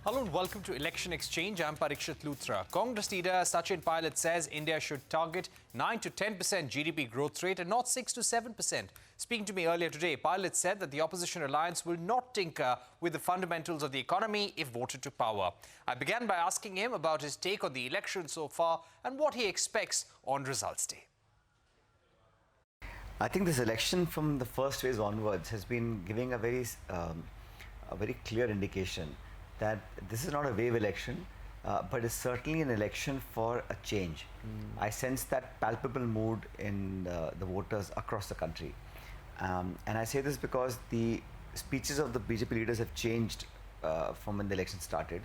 Hello and welcome to Election Exchange. I'm Parikshit Luthra. Congress leader Sachin Pilot says India should target 9 to 10% GDP growth rate and not 6 to 7%. Speaking to me earlier today, Pilot said that the opposition alliance will not tinker with the fundamentals of the economy if voted to power. I began by asking him about his take on the election so far and what he expects on results day. I think this election from the first phase onwards has been giving a very clear indication that this is not a wave election, but it's certainly an election for a change. I sense that palpable mood in the voters across the country. And I say this because the speeches of the BJP leaders have changed from when the election started.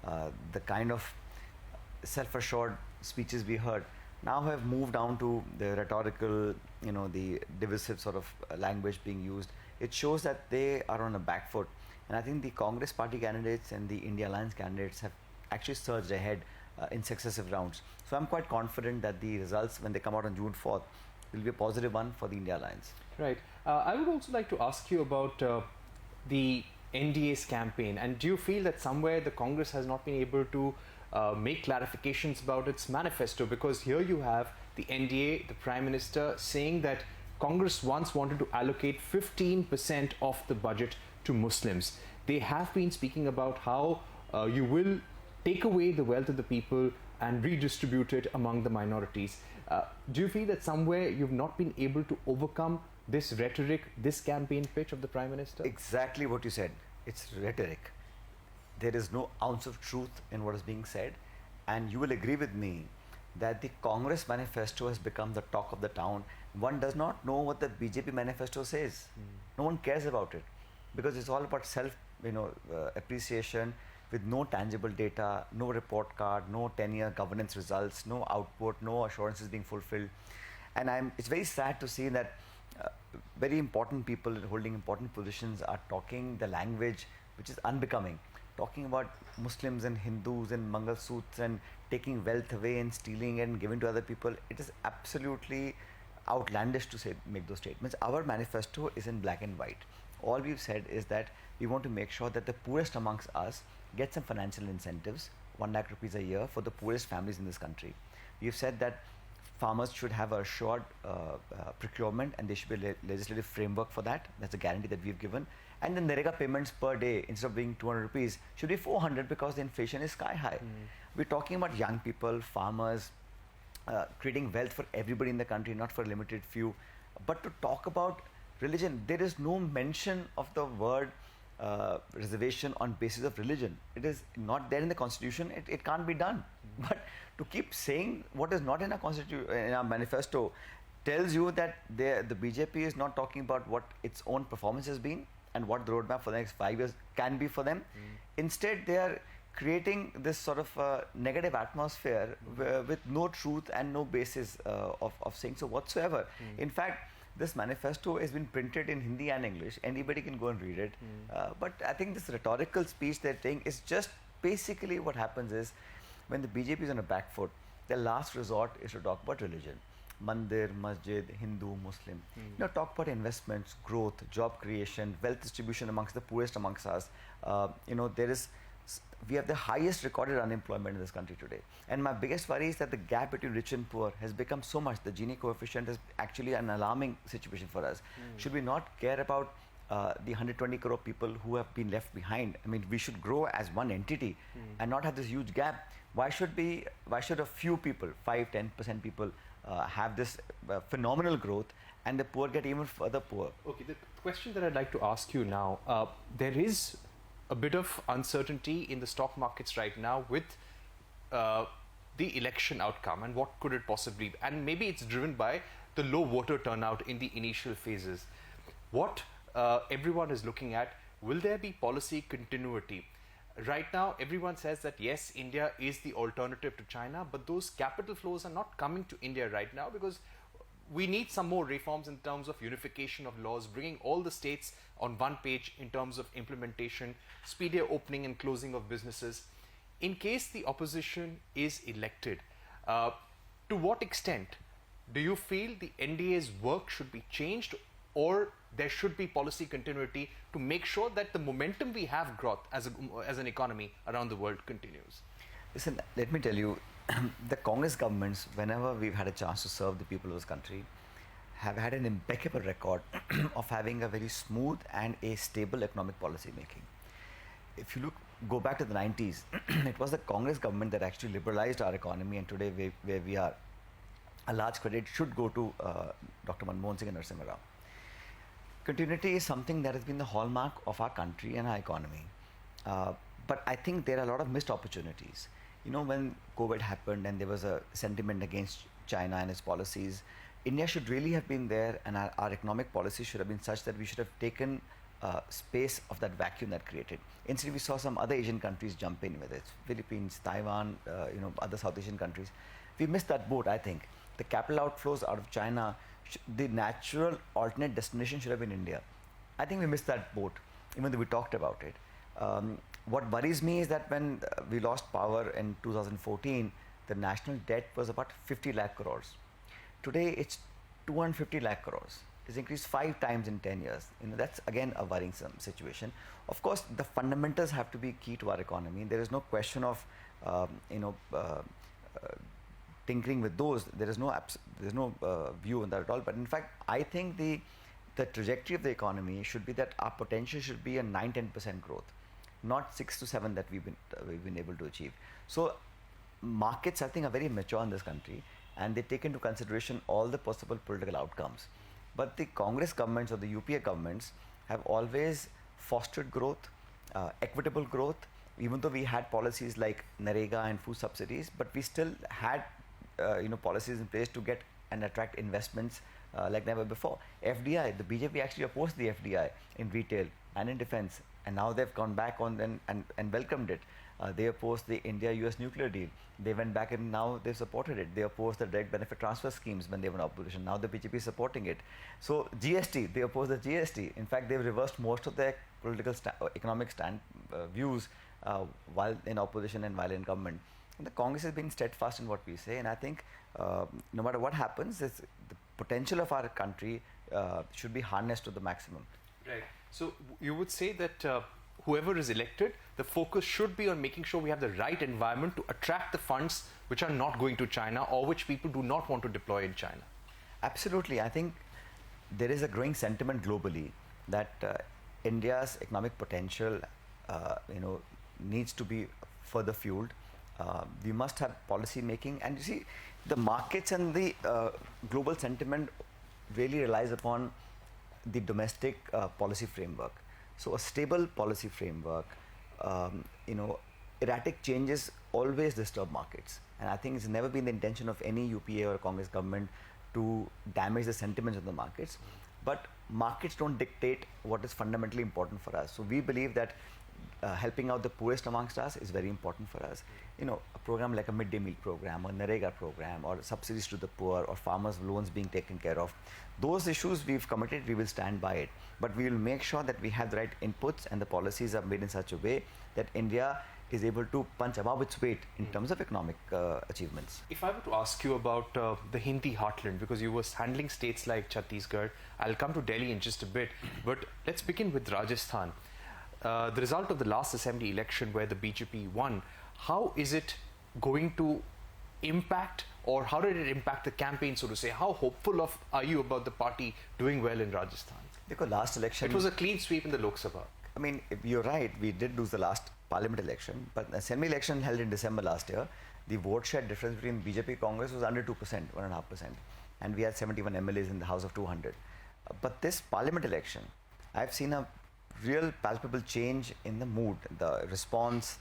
The kind of self-assured speeches we heard now have moved down to the rhetorical, the divisive sort of language being used. It shows that they are on a back foot. And I think the Congress party candidates and the India Alliance candidates have actually surged ahead in successive rounds. So I'm quite confident that the results, when they come out on June 4th, will be a positive one for the India Alliance. Right. I would also like to ask you about the NDA's campaign. And do you feel that somewhere the Congress has not been able to make clarifications about its manifesto? Because here you have the NDA, the Prime Minister, saying that Congress once wanted to allocate 15% of the budget to Muslims. They have been speaking about how you will take away the wealth of the people and redistribute it among the minorities. Do you feel that somewhere you've not been able to overcome this rhetoric, this campaign pitch of the Prime Minister? Exactly what you said. It's rhetoric. There is no ounce of truth in what is being said. And you will agree with me that the Congress manifesto has become the talk of the town. One does not know what the BJP manifesto says. No one cares about it, because it's all about self appreciation with no tangible data, no report card, no 10-year governance results, no output, no assurances being fulfilled. And it's very sad to see that very important people holding important positions are talking the language which is unbecoming, talking about Muslims and Hindus and Mangal Suits and taking wealth away and stealing and giving to other people. It is absolutely outlandish to make those statements. Our manifesto is in black and white. All we've said is that we want to make sure that the poorest amongst us get some financial incentives, 1 lakh rupees a year for the poorest families in this country. We've said that farmers should have a assured procurement, and there should be a legislative framework for that. That's a guarantee that we've given. And the NREGA payments per day, instead of being 200 rupees, should be 400 because the inflation is sky high. We're talking about young people, farmers, creating wealth for everybody in the country, not for a limited few. But to talk about religion, there is no mention of the word reservation on basis of religion. It is not there in the constitution. It can't be done. But to keep saying what is not in our manifesto tells you that the BJP is not talking about what its own performance has been and what the roadmap for the next 5 years can be for them. Instead, they are creating this sort of negative atmosphere with no truth and no basis of saying so whatsoever. In fact, this manifesto has been printed in Hindi and English. Anybody can go and read it. But I think this rhetorical speech they're saying is just basically what happens is when the BJP is on a back foot, their last resort is to talk about religion. Mandir, masjid, Hindu, Muslim. Talk about investments, growth, job creation, wealth distribution amongst the poorest amongst us. We have the highest recorded unemployment in this country today. And my biggest worry is that the gap between rich and poor has become so much. The Gini coefficient is actually an alarming situation for us. Should we not care about the 120 crore people who have been left behind? I mean, we should grow as one entity and not have this huge gap. Why should a few people, 5-10% people, have this phenomenal growth and the poor get even further poor? Okay, the question that I'd like to ask you now, there is a bit of uncertainty in the stock markets right now with the election outcome and what could it possibly be, and maybe it's driven by the low voter turnout in the initial phases. What everyone is looking at, will there be policy continuity? Right now everyone says that yes, India is the alternative to China, but those capital flows are not coming to India right now because we need some more reforms in terms of unification of laws, bringing all the states on one page in terms of implementation, speedier opening and closing of businesses. In case the opposition is elected, to what extent do you feel the NDA's work should be changed or there should be policy continuity to make sure that the momentum we have growth as an economy around the world continues? Listen, let me tell you, the Congress governments, whenever we've had a chance to serve the people of this country, have had an impeccable record of having a very smooth and a stable economic policy making. If you go back to the 90s, it was the Congress government that actually liberalized our economy, and today where we are. A large credit should go to Dr. Manmohan Singh and Narasimha Rao. Continuity is something that has been the hallmark of our country and our economy. But I think there are a lot of missed opportunities. You know, when COVID happened and there was a sentiment against China and its policies, India should really have been there, and our economic policy should have been such that we should have taken space of that vacuum that created. Instead, we saw some other Asian countries jump in, whether it's Philippines, Taiwan, other South Asian countries. We missed that boat, I think. The capital outflows out of China, the natural alternate destination should have been India. I think we missed that boat, even though we talked about it. What worries me is that when we lost power in 2014, the national debt was about 50 lakh crores. Today, it's 250 lakh crores. It's increased 5 times in 10 years. That's again a worrisome situation. Of course, the fundamentals have to be key to our economy. There is no question of, tinkering with those. There's no view on that at all. But in fact, I think the trajectory of the economy should be that our potential should be a 9-10% growth, not 6 to 7 that we've been able to achieve. So markets, I think, are very mature in this country, and they take into consideration all the possible political outcomes. But the Congress governments or the UPA governments have always fostered growth, equitable growth, even though we had policies like Narega and food subsidies, but we still had policies in place to get and attract investments like never before. FDI, the BJP actually opposed the FDI in retail and in defense, and now they've gone back on and welcomed it. They opposed the India-US nuclear deal. They went back and now they've supported it. They opposed the direct benefit transfer schemes when they were in opposition. Now the BJP is supporting it. So GST, they opposed the GST. In fact, they've reversed most of their political economic views while in opposition and while in government. And the Congress has been steadfast in what we say, and I think no matter what happens, the potential of our country should be harnessed to the maximum. Right. So you would say that whoever is elected, the focus should be on making sure we have the right environment to attract the funds which are not going to China or which people do not want to deploy in China. Absolutely. I think there is a growing sentiment globally that India's economic potential, needs to be further fueled. We must have policy making, and you see, the markets and the global sentiment really relies upon the domestic policy framework. So a stable policy framework, erratic changes always disturb markets, and I think it's never been the intention of any UPA or Congress government to damage the sentiments of the markets. But markets don't dictate what is fundamentally important for us. So we believe that helping out the poorest amongst us is very important for us. A program like a midday meal program or Narega program or subsidies to the poor or farmers' loans being taken care of. Those issues we've committed, we will stand by it. But we will make sure that we have the right inputs and the policies are made in such a way that India is able to punch above its weight in terms of economic achievements. If I were to ask you about the Hindi heartland, because you were handling states like Chhattisgarh, I'll come to Delhi in just a bit, but let's begin with Rajasthan. The result of the last assembly election where the BJP won, how is it going to impact, or how did it impact the campaign, so to say? How hopeful are you about the party doing well in Rajasthan? Because last election... It was a clean sweep in the Lok Sabha. I mean, you're right, we did lose the last parliament election, but the assembly election held in December last year, the vote share difference between BJP Congress was under 2%, 1.5%, and we had 71 MLAs in the House of 200. But this parliament election, I've seen a real palpable change in the mood, the response,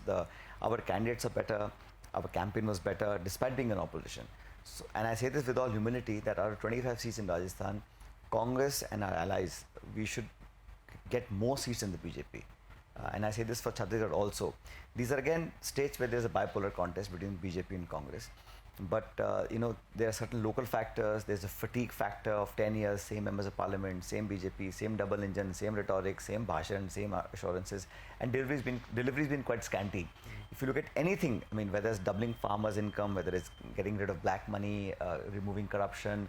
our candidates are better, our campaign was better despite being in opposition. So, and I say this with all humility that out of 25 seats in Rajasthan, Congress and our allies, we should get more seats in the BJP. And I say this for Chhattisgarh also. These are again states where there's a bipolar contest between BJP and Congress. But there are certain local factors. There's a fatigue factor of 10 years, same members of parliament, same BJP, same double engine, same rhetoric, same bhashan, same assurances, and delivery's been quite scanty. If you look at anything, I mean, whether it's doubling farmers' income, whether it's getting rid of black money, removing corruption,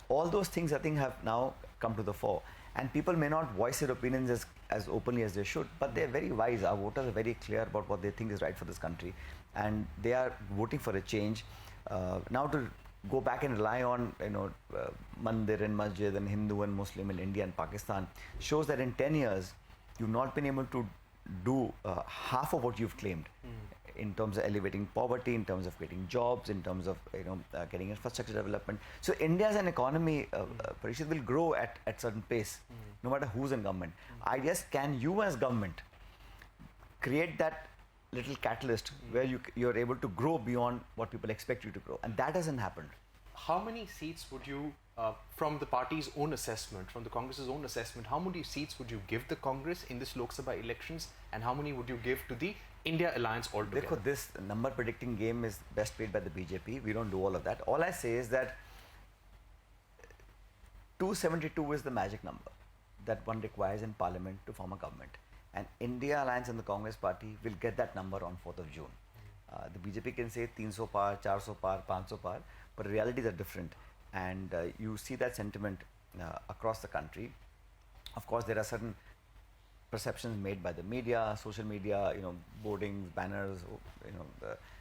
all those things I think have now come to the fore. And people may not voice their opinions as openly as they should, but they're very wise. Our voters are very clear about what they think is right for this country, and they are voting for a change. Now to go back and rely on mandir and masjid and Hindu and Muslim in India and Pakistan shows that in 10 years you've not been able to do half of what you've claimed in terms of elevating poverty, in terms of creating jobs, in terms of getting infrastructure development. So India as an economy, Parishad, will grow at certain pace, no matter who's in government. I guess, can you as government create that little catalyst where you're able to grow beyond what people expect you to grow? And that hasn't happened. How many seats would you, from the party's own assessment, from the Congress's own assessment, how many seats would you give the Congress in this Lok Sabha elections, and how many would you give to the India Alliance altogether? Dekho, this number predicting game is best played by the BJP. We don't do all of that. All I say is that 272 is the magic number that one requires in Parliament to form a government. And India Alliance and the Congress Party will get that number on 4th of June. The BJP can say 300 par, 400 par, 500 par, but realities are different. And you see that sentiment across the country. Of course, there are certain perceptions made by the media, social media, boardings, banners,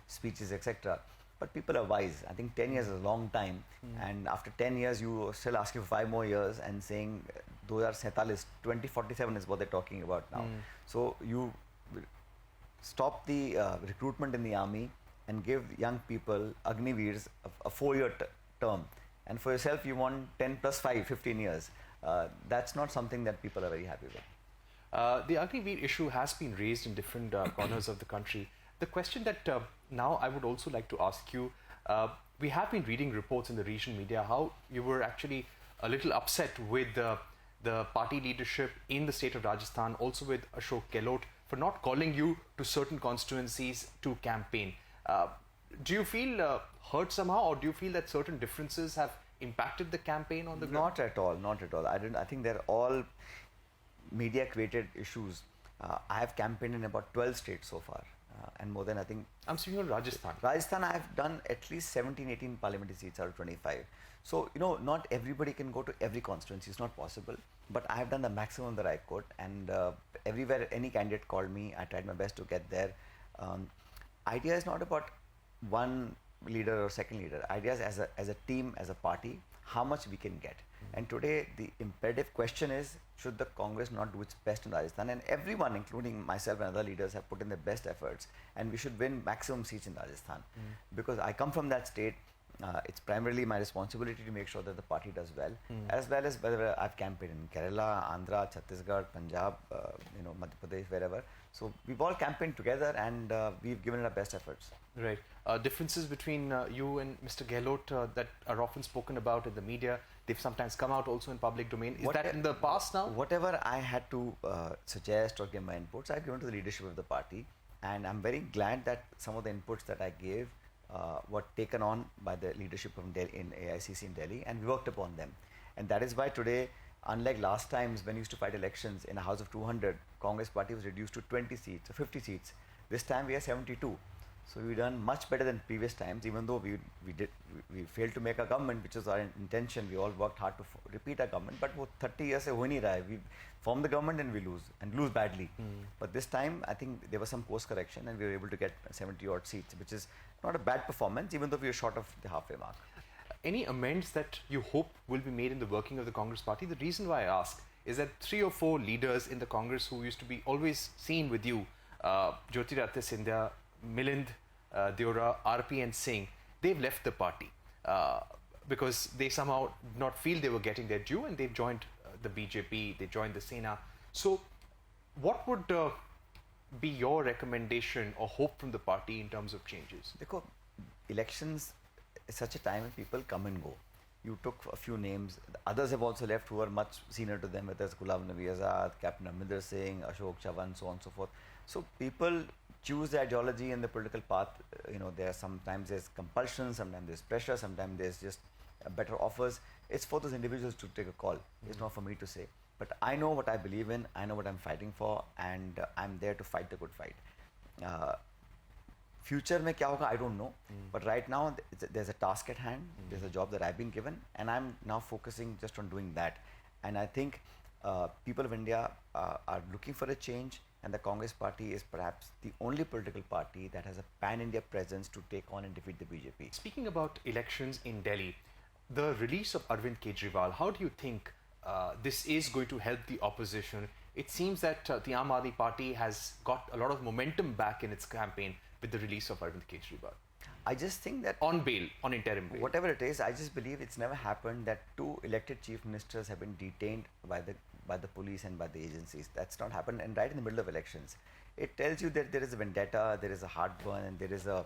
speeches, etc. But people are wise. I think 10 years is a long time. And after 10 years, you are still asking for 5 more years and saying 2047 is what they're talking about now. So you stop the recruitment in the army and give young people, Agniveers, a 4-year term. And for yourself, you want 10 plus 5, 15 years. That's not something that people are very happy with. The Agniveer issue has been raised in different corners of the country. The question that now I would also like to ask you, we have been reading reports in the regional media how you were actually a little upset with the party leadership in the state of Rajasthan, also with Ashok Gehlot, for not calling you to certain constituencies to campaign. Do you feel hurt somehow, or do you feel that certain differences have impacted the campaign on the ground? Not at all, not at all. I think they're all media created issues. I have campaigned in about 12 states so far, and more than, I think, I'm speaking of Rajasthan. Rajasthan, I have done at least 17, 18 parliamentary seats out of 25. So, not everybody can go to every constituency. It's not possible. But I have done the maximum that I could. And everywhere any candidate called me, I tried my best to get there. Idea is not about one leader or second leader. Idea is as a team, as a party, how much we can get. And today, the imperative question is, should the Congress not do its best in Rajasthan? And everyone, including myself and other leaders, have put in their best efforts. And we should win maximum seats in Rajasthan. Because I come from that state. It's primarily my responsibility to make sure that the party does well, as well as whether I've campaigned in Kerala, Andhra, Chhattisgarh, Punjab, Madhya Pradesh, wherever. So we've all campaigned together, and we've given it our best efforts. Right. Differences between you and Mr. Gehlot that are often spoken about in the media, they've sometimes come out also in public domain. Is that in the past now? Whatever I had to suggest or give my inputs, I've given to the leadership of the party, and I'm very glad that some of the inputs that I gave were taken on by the leadership of Delhi, in AICC in Delhi, and we worked upon them. And that is why today, unlike last times when we used to fight elections in a house of 200, Congress party was reduced to 20 seats or 50 seats. This time we are 72. So we've done much better than previous times, even though we failed to make a government, which was our intention. We all worked hard to repeat our government, but वो 30 years से हो नहीं रहा है. We form the government and we lose badly. But this time, I think there was some course correction, and we were able to get 70 odd seats, which is not a bad performance, even though we were short of the halfway mark. Any amends that you hope will be made in the working of the Congress party? The reason why I ask is that 3 or 4 leaders in the Congress who used to be always seen with you, Jyotiraditya Scindia, Milind Deora, RP and Singh, they've left the party because they somehow did not feel they were getting their due, and they've joined the BJP, they joined the Sena. So what would be your recommendation or hope from the party in terms of changes? Dekho, elections is such a time when people come and go. You took a few names. Others have also left who are much senior to them, whether it's Ghulam Nabi Azad, Captain Amrinder Singh, Ashok Chavan, so on and so forth. So people choose the ideology and the political path. Sometimes there's compulsion, sometimes there's pressure, sometimes there's just better offers. It's for those individuals to take a call. It's not for me to say. But I know what I believe in, I know what I'm fighting for, and I'm there to fight the good fight. Future mein kya hoga, I don't know. But right now, there's a task at hand. There's a job that I've been given, and I'm now focusing just on doing that. And I think people of India are looking for a change, and the Congress party is perhaps the only political party that has a pan-India presence to take on and defeat the BJP. Speaking about elections in Delhi, the release of Arvind Kejriwal, how do you think this is going to help the opposition? It seems that the Aam Aadmi Party has got a lot of momentum back in its campaign with the release of Arvind Kejriwal. I just think that On bail, on interim bail. whatever it is, I just believe it's never happened that two elected chief ministers have been detained by the police and by the agencies. That's not happened, and right in the middle of elections, it tells you that there is a vendetta, there is a heartburn, and there is a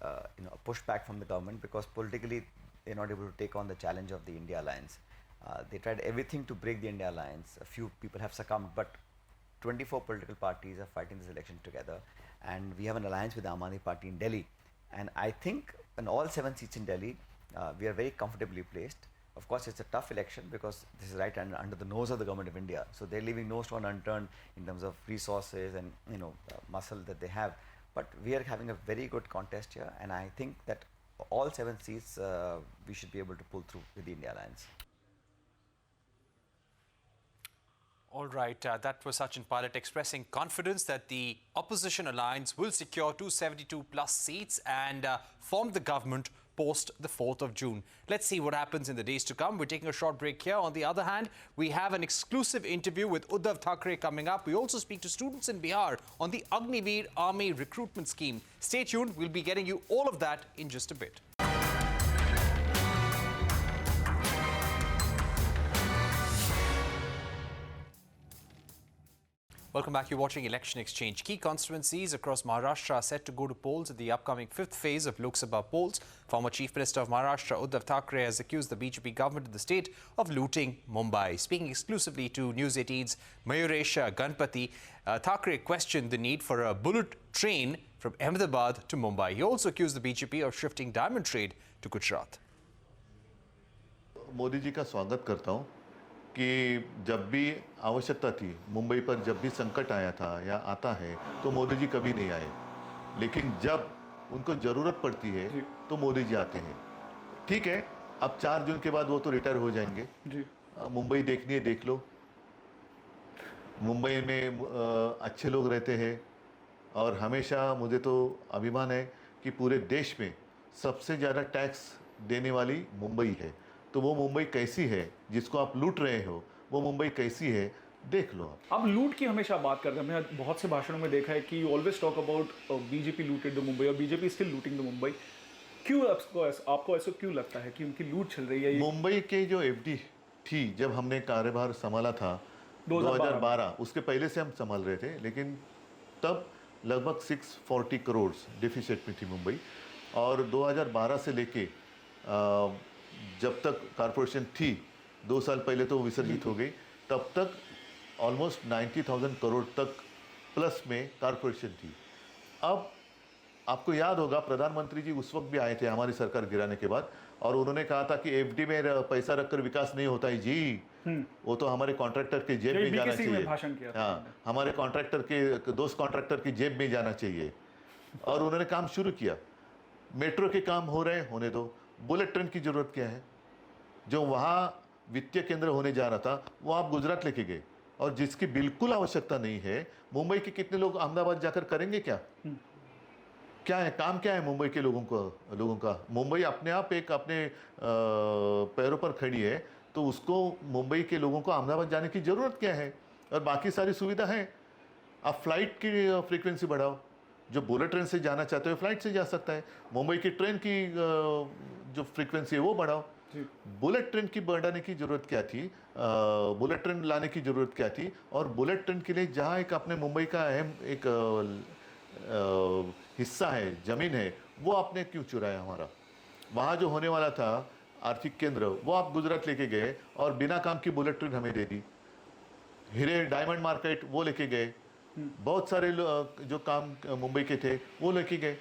a pushback from the government because politically they're not able to take on the challenge of the India Alliance. They tried everything to break the India Alliance. A few people have succumbed, but 24 political parties are fighting this election together, and we have an alliance with the Aam Aadmi Party in Delhi. And I think in all 7 seats in Delhi, we are very comfortably placed. Of course, it's a tough election because this is right under the nose of the government of India. So they're leaving no stone unturned in terms of resources and muscle that they have. But we are having a very good contest here, and I think that all 7 seats we should be able to pull through with the India Alliance. All right, that was Sachin Pilot expressing confidence that the opposition alliance will secure 272 plus seats and form the government post the 4th of June. Let's see what happens in the days to come. We're taking a short break here. On the other hand, we have an exclusive interview with Uddhav Thackeray coming up. We also speak to students in Bihar on the Agniveer Army recruitment scheme. Stay tuned. We'll be getting you all of that in just a bit. Welcome back. You're watching Election Exchange. Key constituencies across Maharashtra are set to go to polls at the upcoming 5th phase of Lok Sabha polls. Former Chief Minister of Maharashtra, Uddhav Thackeray, has accused the BJP government of the state of looting Mumbai. Speaking exclusively to News 18's Mayuresh Ganpati, Thackeray questioned the need for a bullet train from Ahmedabad to Mumbai. He also accused the BJP of shifting diamond trade to Gujarat. Modi ji का स्वागत करता हूं कि जब भी आवश्यकता थी, मुंबई पर जब भी संकट आया था या आता है तो मोदी जी कभी नहीं आए, लेकिन जब उनको ज़रूरत पड़ती है तो मोदी जी आते हैं। ठीक है, अब 4 जून के बाद वो तो रिटायर हो जाएंगे। मुंबई देखनी है, देख लो। मुंबई में अच्छे लोग रहते हैं और हमेशा मुझे तो अभिमान है कि पूरे देश में सबसे ज़्यादा टैक्स देने वाली मुंबई है। तो वो मुंबई कैसी है जिसको आप लूट रहे हो, वो मुंबई कैसी है देख लो आप। अब लूट की हमेशा बात करते हैं। हमने बहुत से भाषणों में देखा है कि you always talk about BJP looted the Mumbai और BJP still looting the Mumbai. क्यों आपको ऐसा क्यों लगता है कि उनकी लूट चल रही है? मुंबई के जो एफडी थी, जब हमने कार्यभार संभाला था 2012, उसके पहले से हम संभाल रहे थे, लेकिन तब लगभग 640 करोड़ डिफिसिट में थी मुंबई। और 2012 से लेके जब तक कॉरपोरेशन थी, 2 साल पहले तो विसर्जित हो गई, तब तक ऑलमोस्ट 90,000 करोड़ तक प्लस में कॉरपोरेशन थी। अब आपको याद होगा, प्रधानमंत्री जी उस वक्त भी आए थे हमारी सरकार गिराने के बाद, और उन्होंने कहा था कि एफडी में पैसा रखकर विकास नहीं होता है जी, वो तो हमारे कॉन्ट्रैक्टर के जेब में जाना चाहिए। हाँ, हमारे कॉन्ट्रैक्टर के दोस्त कॉन्ट्रैक्टर की जेब में जाना चाहिए। और उन्होंने काम शुरू किया। मेट्रो के काम हो रहे, होने दो। बुलेट ट्रेन की ज़रूरत क्या है? जो वहाँ वित्तीय केंद्र होने जा रहा था वो आप गुजरात लेके गए, और जिसकी बिल्कुल आवश्यकता नहीं है। मुंबई के कितने लोग अहमदाबाद जाकर करेंगे क्या? क्या है काम, क्या है मुंबई के लोगों का? मुंबई अपने आप एक अपने पैरों पर खड़ी है, तो उसको मुंबई के लोगों को अहमदाबाद जाने की ज़रूरत क्या है? और बाकी सारी सुविधा है। आप फ्लाइट की फ्रीक्वेंसी बढ़ाओ। जो बुलेट ट्रेन से जाना चाहते हो फ्लाइट से जा सकता है। मुंबई की ट्रेन की जो फ्रीक्वेंसी है वो बढ़ाओ। बुलेट ट्रेन की बढ़ाने की ज़रूरत क्या थी? बुलेट ट्रेन लाने की ज़रूरत क्या थी? और बुलेट ट्रेन के लिए जहाँ एक अपने मुंबई का अहम एक हिस्सा है, ज़मीन है, वो आपने क्यों चुराया हमारा? वहाँ जो होने वाला था आर्थिक केंद्र, वो आप गुजरात लेके गए और बिना काम की बुलेट ट्रेन हमें दे दी। हीरे डायमंड मार्केट वो लेके गए, बहुत सारे जो काम मुंबई के थे वो लेके गए।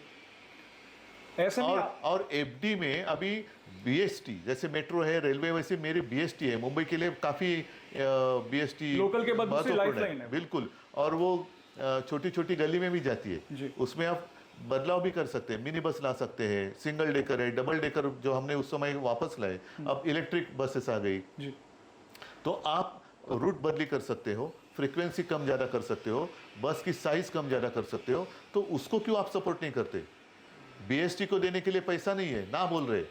ऐसे और एफडी में अभी बीएसटी, जैसे मेट्रो है, रेलवे, वैसे मेरी बीएसटी है। मुंबई के लिए काफ़ी बीएसटी लोकल के बाद दूसरी लाइफलाइन है। बिल्कुल, और वो छोटी छोटी गली में भी जाती है। उसमें आप बदलाव भी कर सकते हैं, मिनी बस ला सकते हैं, सिंगल डेकर है, डबल डेकर जो हमने उस समय वापस लाए, अब इलेक्ट्रिक बसेस आ गई। तो आप रूट बदली कर सकते हो, फ्रीक्वेंसी कम ज़्यादा कर सकते हो, बस की साइज़ कम ज़्यादा कर सकते हो, तो उसको क्यों आप सपोर्ट नहीं करते? बीएसटी को देने के लिए पैसा नहीं है ना बोल रहे,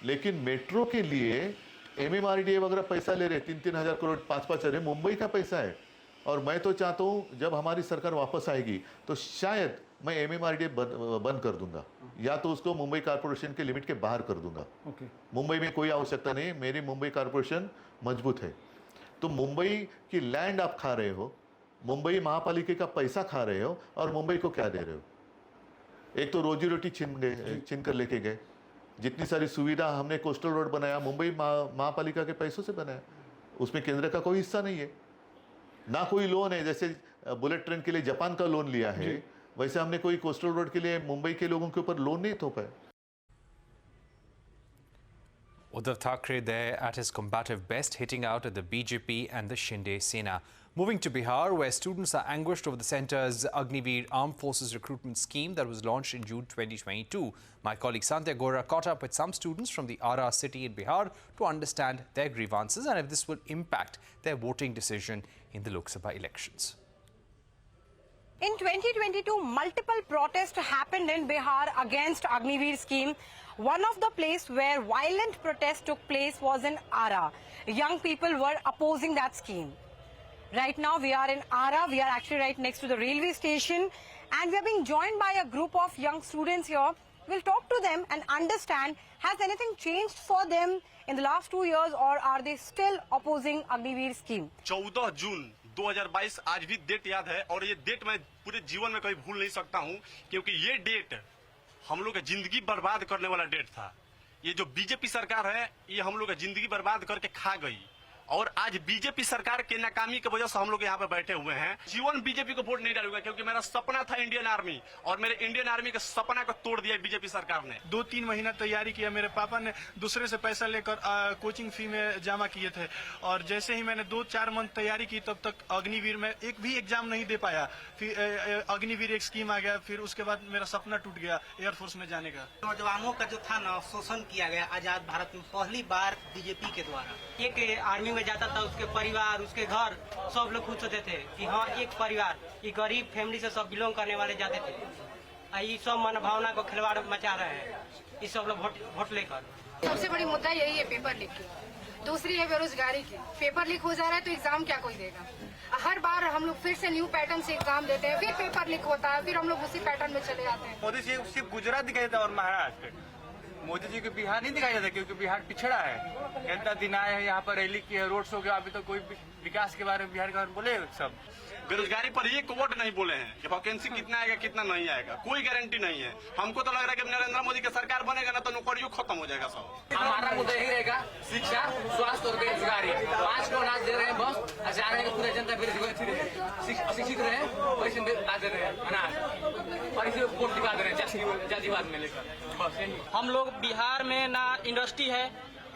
लेकिन मेट्रो के लिए एमएमआरडीए वगैरह पैसा ले रहे, 3-3 हज़ार करोड़ 5-5 हज़ार, मुंबई का पैसा है। और मैं तो चाहता हूँ जब हमारी सरकार वापस आएगी तो शायद मैं एमएमआरडीए बंद कर दूंगा, या तो उसको मुंबई कॉर्पोरेशन के लिमिट के बाहर कर दूंगा। ओके। मुंबई में कोई आवश्यकता नहीं, मेरी मुंबई कॉर्पोरेशन मजबूत है। तो मुंबई की लैंड आप खा रहे हो, मुंबई महापालिका का पैसा खा रहे हो, और मुंबई को क्या दे रहे हो? एक तो रोजी रोटी छीन कर लेके गए। जितनी सारी सुविधा हमने कोस्टल रोड बनाया, मुंबई महापालिका के पैसों से बनाया, उसमें केंद्र का कोई हिस्सा नहीं है, ना कोई लोन है। जैसे बुलेट ट्रेन के लिए जापान का लोन लिया है, वैसे हमने कोई कोस्टल रोड के लिए मुंबई के लोगों के ऊपर लोन नहीं थोपा है। Uddhav Thackeray there at his combative best, hitting out at the BJP and the Shinde Sena. Moving to Bihar, where students are anguished over the centre's Agniveer Armed Forces recruitment scheme that was launched in June 2022. My colleague Santya Gora caught up with some students from the Ara city in Bihar to understand their grievances and if this will impact their voting decision in the Lok Sabha elections. In 2022, multiple protests happened in Bihar against Agniveer scheme. One of the places where violent protests took place was in Ara. Young people were opposing that scheme. Right now we are in Ara. We are actually right next to the railway station, and we are being joined by a group of young students here. We'll talk to them and understand, has anything changed for them in the last 2 years, or are they still opposing Agniveer scheme? 14 जून 2022 आज भी date याद है, और ये date मैं पूरे जीवन में कभी भूल नहीं सकता हूँ, क्योंकि ये डेट हम लोग का जिंदगी बर्बाद करने वाला डेट था। ये जो बीजेपी सरकार है, ये हम लोग का जिंदगी बर्बाद करके खा गई, और आज बीजेपी सरकार के नाकामी की वजह से हम लोग यहाँ पे बैठे हुए हैं। जीवन बीजेपी को वोट नहीं डालूंगा, क्योंकि मेरा सपना था इंडियन आर्मी, और मेरे इंडियन आर्मी के सपना को तोड़ दिया बीजेपी सरकार ने। 2-3 महीना तैयारी किया। मेरे पापा ने दूसरे से पैसा लेकर कोचिंग फी में जमा किए थे, और जैसे ही मैंने 2-4 मंथ तैयारी की, तब तक अग्निवीर में एक भी एग्जाम नहीं दे पाया। फिर अग्निवीर एक स्कीम आ गया, फिर उसके बाद मेरा सपना टूट गया एयरफोर्स में जाने का। नौजवानों का जो था ना, शोषण किया गया आजाद भारत में पहली बार बीजेपी के द्वारा। एक आर्मी में जाता था, उसके परिवार, उसके घर, सब लोग खुश होते थे कि हाँ एक परिवार, ये गरीब फैमिली से सब बिलोंग करने वाले जाते थे। ये सब मन भावना को खिलवाड़ मचा रहे हैं, ये सब लोग वोट लेकर। सबसे बड़ी मुद्दा यही है पेपर लीक की, दूसरी है बेरोजगारी की। पेपर लीक हो जा रहा है तो एग्जाम क्या कोई देगा? हर बार हम लोग फिर से न्यू पैटर्न से एग्जाम देते हैं, फिर पेपर लीक होता है, फिर हम लोग उसी पैटर्न में चले जाते हैं। मोदी जी सिर्फ गुजरात दिखाई देता और महाराष्ट्र, मोदी जी को बिहार नहीं दिखाई देता, क्योंकि बिहार पिछड़ा है। जनता दिन आए हैं, यहाँ पर रैली की है, रोड शो किया, अभी तो कोई विकास के बारे में बिहार का बोले सब। बेरोजगारी पर एक वोट नहीं बोले हैं कि वैकेंसी कितना आएगा कितना नहीं आएगा, कोई गारंटी नहीं है। हमको तो लग रहा है कि नरेंद्र मोदी की सरकार बनेगा ना तो नौकरियों खत्म हो जाएगा सब। हमारा मुद्दा यही रहेगा, शिक्षा, स्वास्थ्य और बेरोजगारी। 5 करोड़ अनाज दे रहे हैं बस, अचानक है कि पूरी जनता शिक्षित रहे, वैसे दे रहे हैं अनाज, और इसे वोट दिखा दे रहे हैं जातिवाद में लेकर। बस हम लोग बिहार में ना इंडस्ट्री है,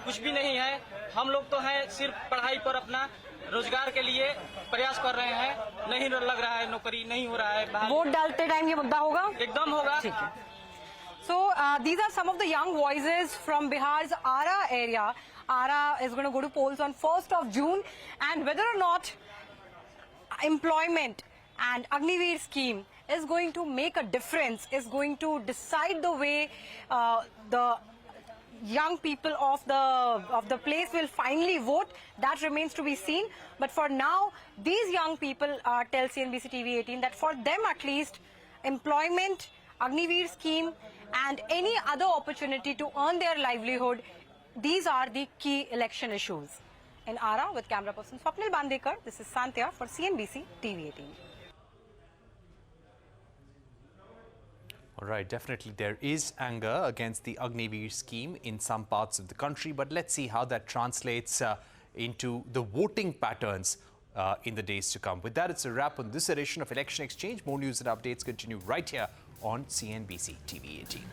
कुछ भी नहीं है। हम लोग तो है सिर्फ पढ़ाई पर अपना रोजगार के लिए प्रयास कर रहे हैं, नहीं लग रहा है, नौकरी नहीं हो रहा है। वोट डालते टाइम ये मुद्दा होगा, एकदम होगा। ठीक है। So these are some of the young voices from Bihar's Ara area. Ara is going to go to polls on 1st of June, and whether or not employment and Agniveer scheme is going to make a difference, is going to decide the way the young people of the place will finally vote, that remains to be seen. But for now, these young people tell CNBC TV 18 that for them at least, employment, Agniveer scheme and any other opportunity to earn their livelihood, these are the key election issues. In Ara, with camera person Swapnil Bandekar, this is Santya for CNBC TV 18. All right, definitely there is anger against the Agniveer scheme in some parts of the country, but let's see how that translates into the voting patterns in the days to come. With that, it's a wrap on this edition of Election Exchange. More news and updates continue right here on CNBC TV 18.